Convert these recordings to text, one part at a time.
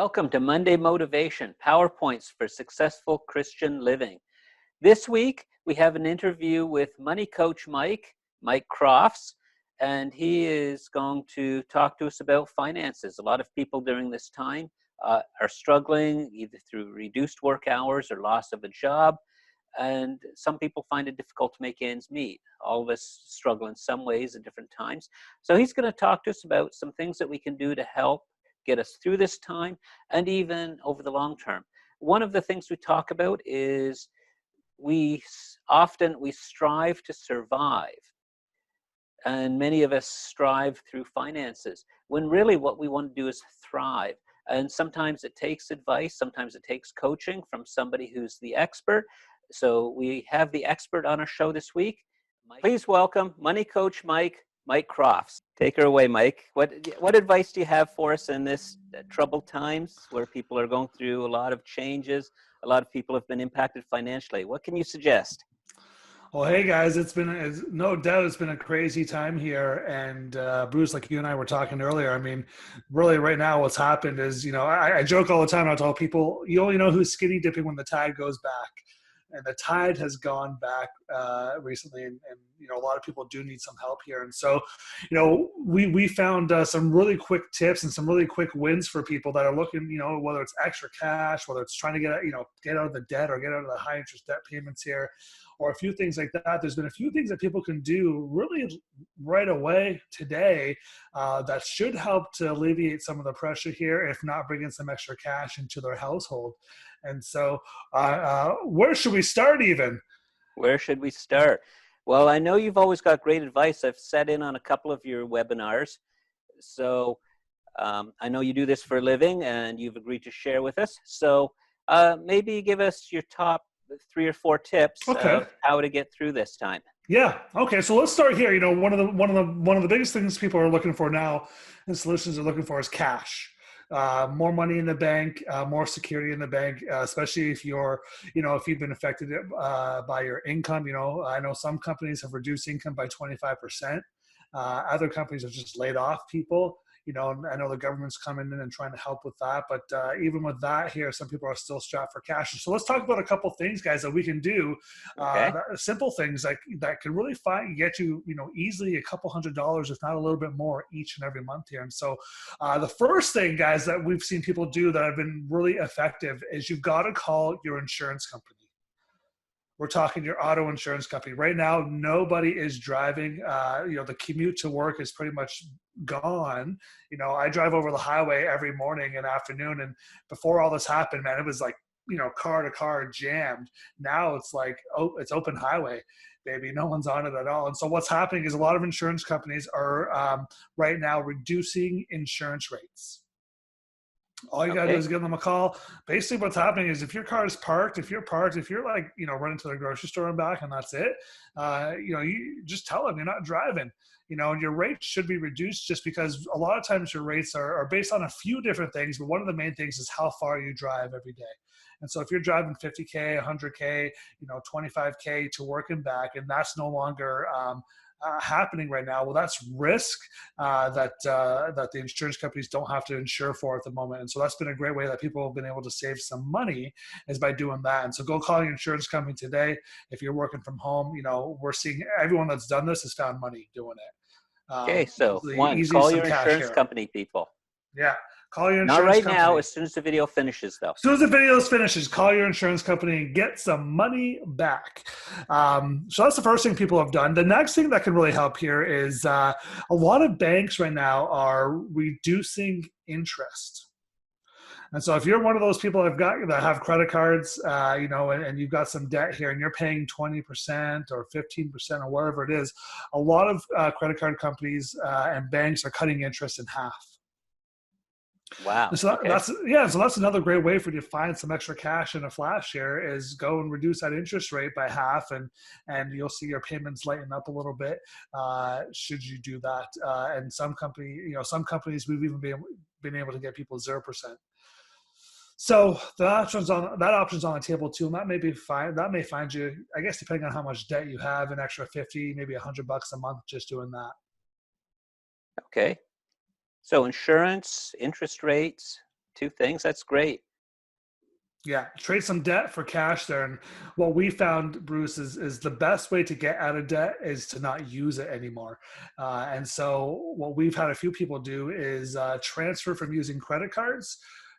Welcome to Monday Motivation, PowerPoints for Successful Christian Living. This week, we have an interview with money coach Mike Crofts, and he is going to talk to us about finances. A lot of people during this time are struggling either through reduced work hours or loss of a job, and some people find it difficult to make ends meet. All of us struggle in some ways at different times. So he's going to talk to us about some things that we can do to help get us through this time and even over the long term. One of the things we talk about is we strive to survive, and many of us strive through finances, when really what we want to do is thrive. And sometimes it takes advice, sometimes it takes coaching from somebody who's the expert. So we have the expert on our show this week. Please welcome money coach Mike Crofts. Take her away, Mike. What advice do you have for us in this troubled times where people are going through a lot of changes? A lot of people have been impacted financially. What can you suggest? Well, hey guys, it's no doubt it's been a crazy time here. And Bruce, like you and I were talking earlier, I mean, really right now what's happened is, I joke all the time. I tell people, you only know who's skinny dipping when the tide goes back. And the tide has gone back recently, and a lot of people do need some help here. And so, we found some really quick tips and some really quick wins for people that are looking, whether it's extra cash, whether it's trying to get out of the debt or get out of the high interest debt payments here, or a few things like that. There's been a few things that people can do really right away today that should help to alleviate some of the pressure here, if not bring in some extra cash into their household. And so where should we start even? Where should we start? Well, I know you've always got great advice. I've sat in on a couple of your webinars. So I know you do this for a living and you've agreed to share with us. So maybe give us your top 3 or 4 tips of how to get through this time. Yeah. Okay. So let's start here. One of the biggest things people are looking for now and solutions are looking for is cash. More money in the bank, more security in the bank, especially if if you've been affected by your income. I know some companies have reduced income by 25%. Other companies have just laid off people. I know the government's coming in and trying to help with that, but even with that here, some people are still strapped for cash. So let's talk about a couple things, guys, that we can do. Simple things that can really get you, easily a couple $100s, if not a little bit more each and every month here. And so the first thing, guys, that we've seen people do that have been really effective is you've got to call your insurance company. We're talking your auto insurance company. Right now, nobody is driving. The commute to work is pretty much gone. I drive over the highway every morning and afternoon. And before all this happened, man, it was like, car to car jammed. Now it's like, it's open highway, baby. No one's on it at all. And so what's happening is a lot of insurance companies are right now reducing insurance rates. All you gotta do is give them a call. Basically what's happening is if your car is parked, if you're like, running to the grocery store and back and that's it, you just tell them you're not driving, and your rates should be reduced just because a lot of times your rates are based on a few different things, but one of the main things is how far you drive every day. And so if you're driving 50K, 100K, 25K to work and back, and that's no longer happening right now, well, that's risk that the insurance companies don't have to insure for at the moment. And so that's been a great way that people have been able to save some money, is by doing that. And so go call your insurance company today. If you're working from home, we're seeing everyone that's done this has found money doing it. So call your insurance company, people. Yeah. Call your insurance company. Not right now, as soon as the video finishes, though. As soon as the video finishes, call your insurance company and get some money back. So that's the first thing people have done. The next thing that can really help here is a lot of banks right now are reducing interest. And so if you're one of those people that have credit cards, and you've got some debt here and you're paying 20% or 15% or whatever it is, a lot of credit card companies and banks are cutting interest in half. Wow. So that's another great way for you to find some extra cash in a flash here, is go and reduce that interest rate by half, and you'll see your payments lighten up a little bit should you do that. And some companies we've even been able to get people 0%. So that option's on the table too, and that may be fine. That may find you, I guess, depending on how much debt you have, an extra 50, maybe $100 a month just doing that. Okay. So insurance, interest rates, two things. That's great. Yeah, trade some debt for cash there. And what we found, Bruce, is the best way to get out of debt is to not use it anymore. And so what we've had a few people do is transfer from using credit cards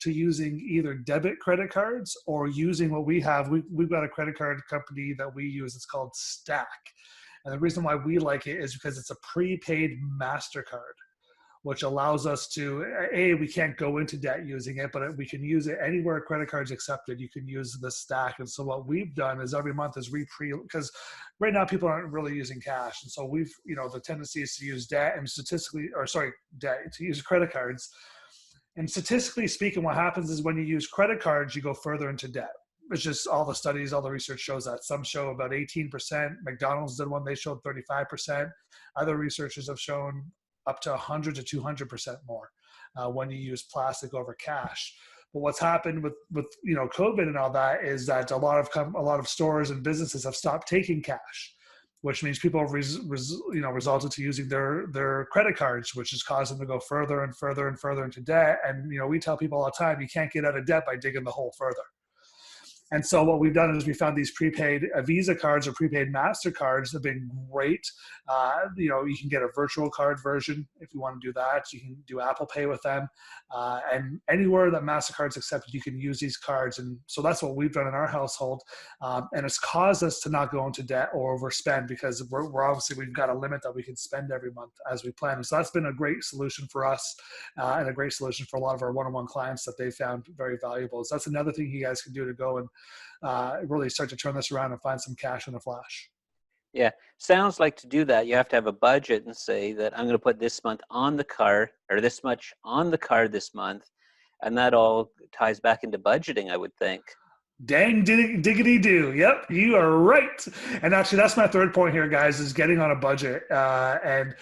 to using either debit credit cards or using what we have. We've got a credit card company that we use. It's called Stack. And the reason why we like it is because it's a prepaid MasterCard, which allows us to, we can't go into debt using it, but we can use it anywhere credit cards accepted. You can use the Stack. And so what we've done is every month is because right now people aren't really using cash. And so we've, the tendency is to use debt and to use credit cards. And statistically speaking, what happens is when you use credit cards, you go further into debt. It's just all the studies, all the research shows that. Some show about 18%. McDonald's did one, they showed 35%. Other researchers have shown up to 100 to 200% more when you use plastic over cash. But what's happened with COVID and all that is that a lot of stores and businesses have stopped taking cash, which means people have resulted to using their credit cards, which has caused them to go further and further and further into debt. And we tell people all the time, you can't get out of debt by digging the hole further. And so what we've done is we found these prepaid Visa cards or prepaid MasterCards that have been great. You can get a virtual card version if you want to do that. You can do Apple Pay with them. And anywhere that MasterCard's accepted, you can use these cards. And so that's what we've done in our household. And it's caused us to not go into debt or overspend because we're obviously, we've got a limit that we can spend every month as we plan. And so that's been a great solution for us and a great solution for a lot of our one-on-one clients that they found very valuable. So that's another thing you guys can do to go and really start to turn this around and find some cash in a flash. Yeah, sounds like to do that, you have to have a budget and say that I'm going to put this month on the card or this much on the card this month. And that all ties back into budgeting, I would think. Dang diggity do. Yep, you are right. And actually, that's my third point here, guys, is getting on a budget. And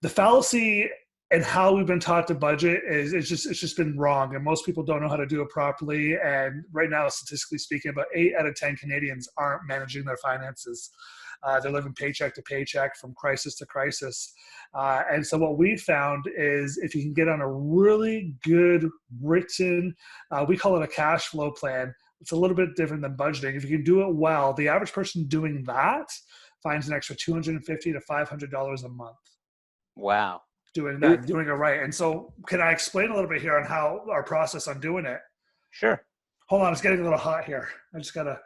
the fallacy and how we've been taught to budget it's just been wrong, and most people don't know how to do it properly. And right now, statistically speaking, about 8 out of 10 Canadians aren't managing their finances. They're living paycheck to paycheck, from crisis to crisis. And so what we found is if you can get on a really good written, we call it a cash flow plan. It's a little bit different than budgeting. If you can do it well, the average person doing that finds an extra $250 to $500 a month. Wow. Doing that, doing it right. And so can I explain a little bit here on how our process on doing it? Sure. Hold on, it's getting a little hot here. I just got to,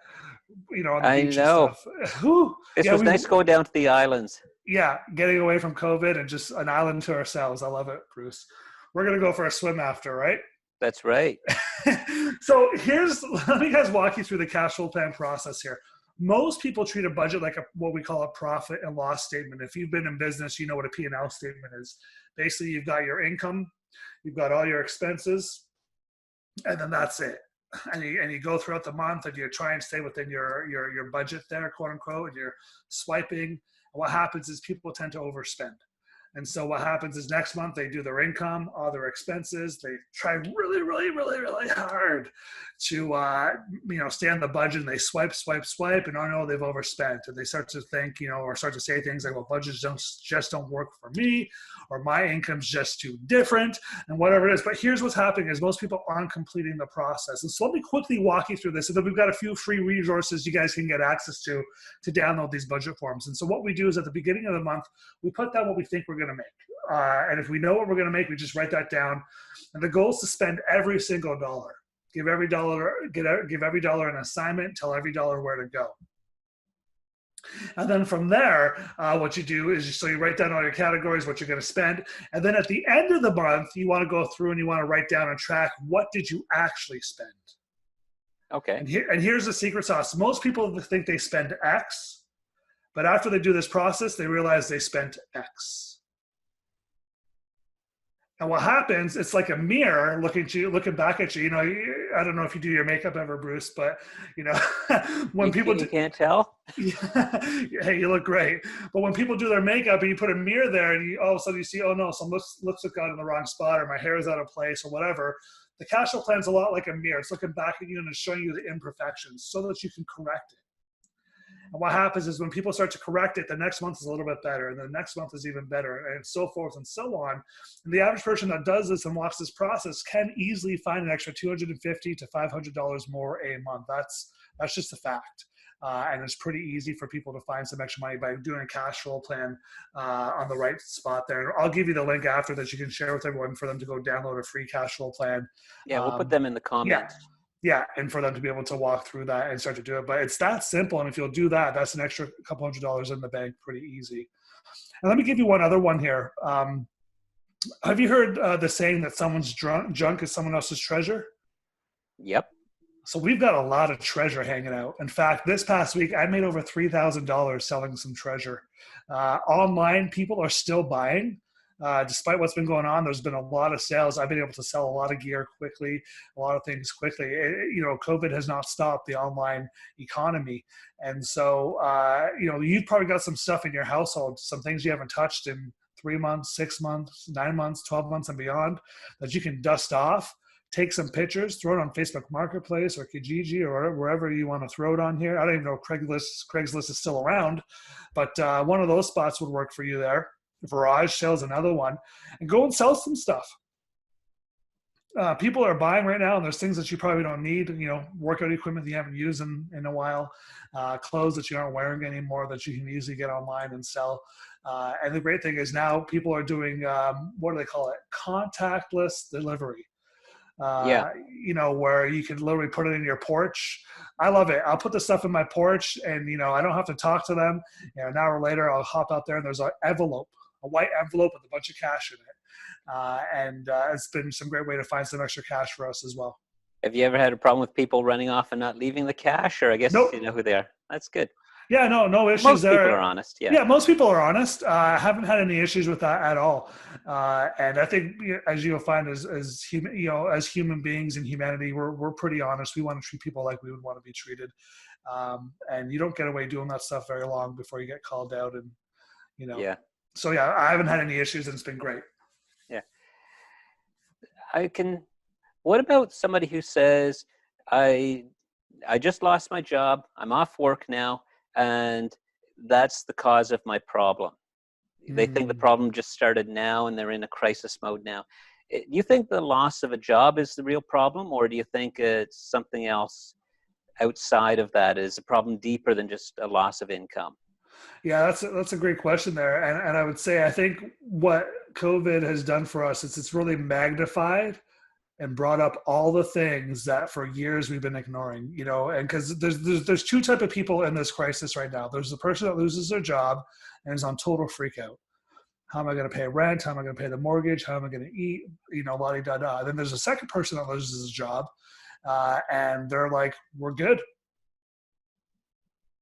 on the I beach know. and stuff. Whew. This was nice going down to the islands. Yeah, getting away from COVID and just an island to ourselves. I love it, Bruce. We're going to go for a swim after, right? That's right. So let me guys walk you through the cash flow plan process here. Most people treat a budget like what we call a profit and loss statement. If you've been in business, you know what a P&L statement is. Basically, you've got your income, you've got all your expenses, and then that's it. And you go throughout the month and you try and stay within your budget there, quote unquote, and you're swiping. And what happens is people tend to overspend. And so what happens is next month they do their income, all their expenses. They try really, really, really, really hard to, stay on the budget, and they swipe, and oh no, they've overspent. And they start to think, or start to say things like, well, budgets just don't work for me, or my income's just too different, and whatever it is. But here's what's happening is most people aren't completing the process. And so let me quickly walk you through this. And then we've got a few free resources you guys can get access to download these budget forms. And so what we do is at the beginning of the month, we put down what we think we're going to make. And if we know what we're going to make, we just write that down. And the goal is to spend every single dollar. Give every dollar an assignment, tell every dollar where to go. And then from there, what you do is you write down all your categories, what you're going to spend. And then at the end of the month, you want to go through and you want to write down and track what did you actually spend. Okay. And here's the secret sauce. Most people think they spend X, but after they do this process, they realize they spent X. And what happens, it's like a mirror looking back at you. I don't know if you do your makeup ever, Bruce, but when people you can't tell. Hey, you look great. But when people do their makeup and you put a mirror there, and all of a sudden you see, oh no, some lipstick got in the wrong spot, or my hair is out of place, or whatever. The cash flow plan is a lot like a mirror. It's looking back at you and it's showing you the imperfections so that you can correct it. And what happens is when people start to correct it, the next month is a little bit better, and the next month is even better, and so forth and so on. And the average person that does this and walks this process can easily find an extra $250 to $500 more a month. That's just a fact. And it's pretty easy for people to find some extra money by doing a cash flow plan on the right spot there. I'll give you the link after that you can share with everyone for them to go download a free cash flow plan. Yeah, we'll put them in the comments. Yeah, and for them to be able to walk through that and start to do it. But it's that simple. And if you'll do that, that's an extra couple $100 in the bank pretty easy. And let me give you one other one here. Have you heard the saying that someone's junk is someone else's treasure? Yep. So we've got a lot of treasure hanging out. In fact, this past week, I made over $3,000 selling some treasure. Online, people are still buying. Despite what's been going on, there's been a lot of sales. I've been able to sell a lot of gear quickly, a lot of things quickly. COVID has not stopped the online economy. And so, you've probably got some stuff in your household, some things you haven't touched in 3 months, 6 months, 9 months, 12 months and beyond that you can dust off. Take some pictures, throw it on Facebook Marketplace or Kijiji or wherever you want to throw it on here. I don't even know if Craigslist is still around, but one of those spots would work for you there. Garage sales, another one, and go and sell some stuff. People are buying right now, and there's things that you probably don't need, workout equipment that you haven't used in a while, clothes that you aren't wearing anymore that you can easily get online and sell. And the great thing is now people are doing, what do they call it? Contactless delivery. Where you can literally put it in your porch. I love it. I'll put the stuff in my porch and, I don't have to talk to them. An hour later, I'll hop out there and there's an envelope, a white envelope with a bunch of cash in it. It's been some great way to find some extra cash for us as well. Have you ever had a problem with people running off and not leaving the cash? Or I guess Nope. You know who they are. That's good. Yeah, no issues most there. Most people are honest. Yeah, most people are honest. I haven't had any issues with that at all. And I think, as you'll find, as human beings in humanity, we're pretty honest. We want to treat people like we would want to be treated. And you don't get away doing that stuff very long before you get called out. And Yeah. So yeah, I haven't had any issues, and it's been great. Yeah. What about somebody who says, I just lost my job. I'm off work now. And that's the cause of my problem. They think the problem just started now and they're in a crisis mode now. Do you think the loss of a job is the real problem, or do you think it's something else outside of that? Is a problem deeper than just a loss of income? Yeah, that's a great question there. And I would say, I think what COVID has done for us is it's really magnified and brought up all the things that for years we've been ignoring, and because there's two types of people in this crisis right now. There's the person that loses their job and is on total freak out. How am I going to pay rent? How am I going to pay the mortgage? How am I going to eat? La-di-da-da. Then there's a second person that loses his job and they're like, we're good.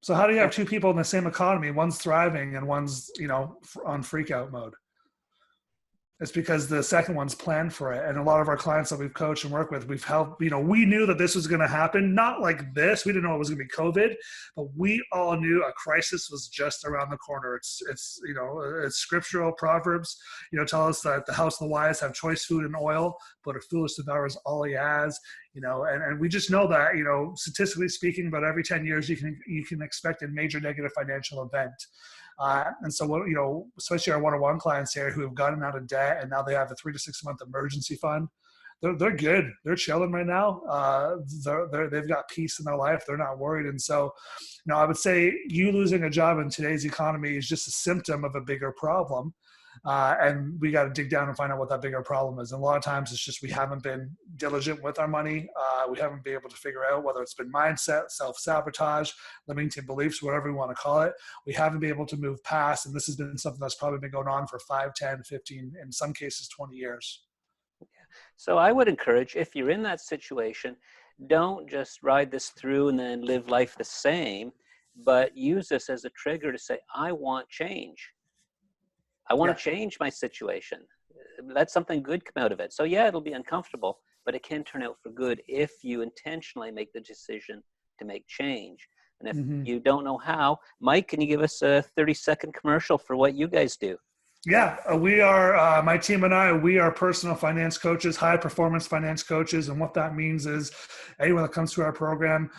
So how do you have two people in the same economy? One's thriving and one's, on freak out mode. It's because the second one's planned for it. And a lot of our clients that we've coached and worked with, we've helped, we knew that this was going to happen. Not like this. We didn't know it was going to be COVID, but we all knew a crisis was just around the corner. It's scriptural proverbs, tell us that the house of the wise have choice food and oil, but a foolish devours all he has, and we just know that, statistically speaking, about every 10 years, you can expect a major negative financial event. And so, especially our one-on-one clients here who have gotten out of debt and now they have a 3 to 6 month emergency fund. They're good. They're chilling right now. They've got peace in their life. They're not worried. And so, I would say you losing a job in today's economy is just a symptom of a bigger problem. And we got to dig down and find out what that bigger problem is. And a lot of times it's just we haven't been diligent with our money. We haven't been able to figure out whether it's been mindset, self-sabotage, limiting beliefs, whatever we want to call it. We haven't been able to move past. And this has been something that's probably been going on for 5, 10, 15, in some cases, 20 years. So I would encourage, if you're in that situation, don't just ride this through and then live life the same, but use this as a trigger to say, I want change. I want to change my situation. Let something good come out of it. So yeah, it'll be uncomfortable, but it can turn out for good if you intentionally make the decision to make change. And if you don't know how, Mike, can you give us a 30-second commercial for what you guys do? Yeah, we are, my team and I, we are personal finance coaches, high performance finance coaches. And what that means is anyone that comes through our program,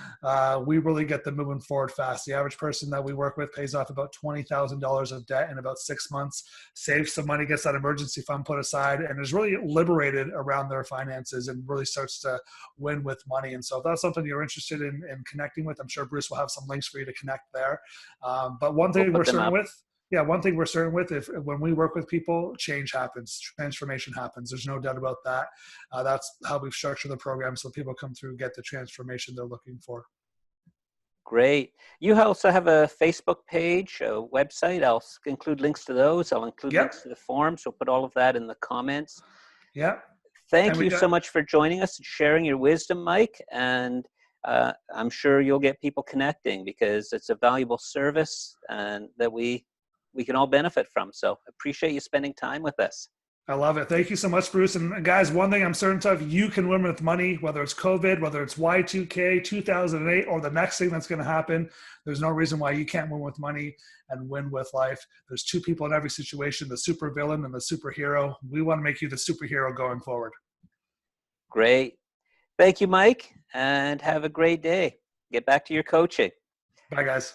we really get them moving forward fast. The average person that we work with pays off about $20,000 of debt in about 6 months, saves some money, gets that emergency fund put aside, and is really liberated around their finances and really starts to win with money. And so if that's something you're interested in connecting with, I'm sure Bruce will have some links for you to connect there. But one We'll thing put we're them certain up. with, yeah, one thing we're certain with, if when we work with people, change happens, transformation happens. There's no doubt about that. That's how we've structured the program, so people come through, get the transformation they're looking for. Great. You also have a Facebook page, a website. I'll include links to those. I'll include links Yep, to the forums. We'll put all of that in the comments. yep. Thank And we you got, so much for joining us and sharing your wisdom, Mike. And I'm sure you'll get people connecting because it's a valuable service and that we can all benefit from. So appreciate you spending time with us. I love it. Thank you so much, Bruce. And guys, one thing I'm certain of, you can win with money, whether it's COVID, whether it's Y2K, 2008, or the next thing that's going to happen. There's no reason why you can't win with money and win with life. There's two people in every situation, the supervillain and the superhero. We want to make you the superhero going forward. Great. Thank you, Mike, and have a great day. Get back to your coaching. Bye, guys.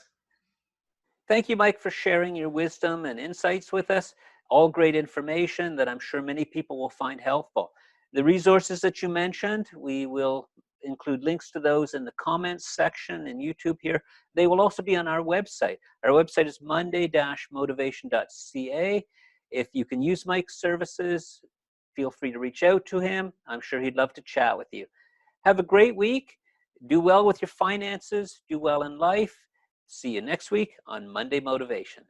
Thank you, Mike, for sharing your wisdom and insights with us. All great information that I'm sure many people will find helpful. The resources that you mentioned, we will include links to those in the comments section in YouTube here. They will also be on our website. Our website is monday-motivation.ca. If you can use Mike's services, feel free to reach out to him. I'm sure he'd love to chat with you. Have a great week. Do well with your finances. Do well in life. See you next week on Monday Motivation.